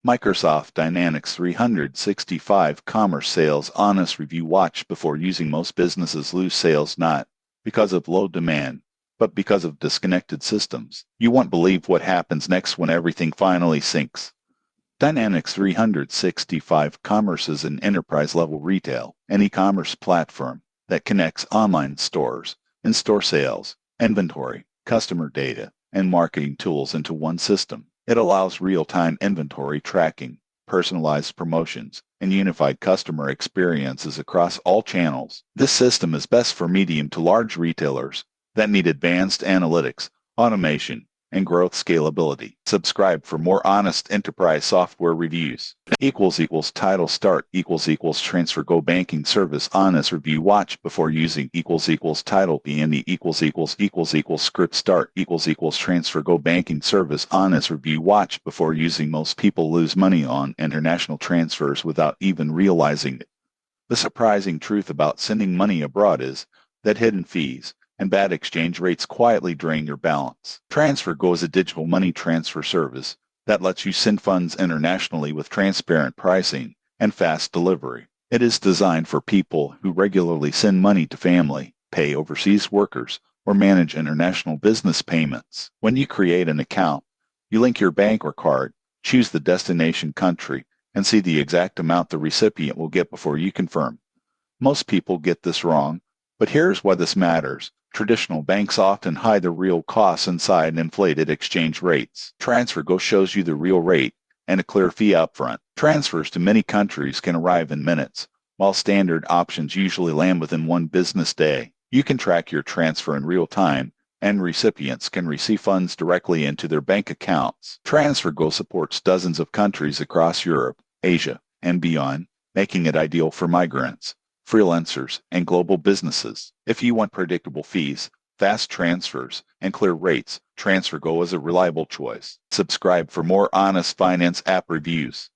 Microsoft Dynamics 365 Commerce Sales Honest Review. Watch before using. Most businesses lose sales not because of low demand, but because of disconnected systems. You won't believe what happens next when everything finally syncs. Dynamics 365 Commerce is an enterprise-level retail and e-commerce platform that connects online stores, in-store sales, inventory, customer data, and marketing tools into one system. It allows real-time inventory tracking, personalized promotions, and unified customer experiences across all channels. This system is best for medium to large retailers that need advanced analytics, automation, and growth scalability. Subscribe for more honest enterprise software reviews. Title start transfer go banking service honest review. Watch before using title PNE script start transfer go banking service honest review. Watch before using. Most people lose money on international transfers without even realizing it. The surprising truth about sending money abroad is that hidden fees and bad exchange rates quietly drain your balance. TransferGo is a digital money transfer service that lets you send funds internationally with transparent pricing and fast delivery. It is designed for people who regularly send money to family, pay overseas workers, or manage international business payments. When you create an account, you link your bank or card, choose the destination country, and see the exact amount the recipient will get before you confirm. Most people get this wrong, but here's why this matters. Traditional banks often hide the real costs inside inflated exchange rates. TransferGo shows you the real rate and a clear fee upfront. Transfers to many countries can arrive in minutes, while standard options usually land within one business day. You can track your transfer in real time, and recipients can receive funds directly into their bank accounts. TransferGo supports dozens of countries across Europe, Asia, and beyond, making it ideal for migrants, freelancers, and global businesses. If you want predictable fees, fast transfers, and clear rates, TransferGo is a reliable choice. Subscribe for more honest finance app reviews.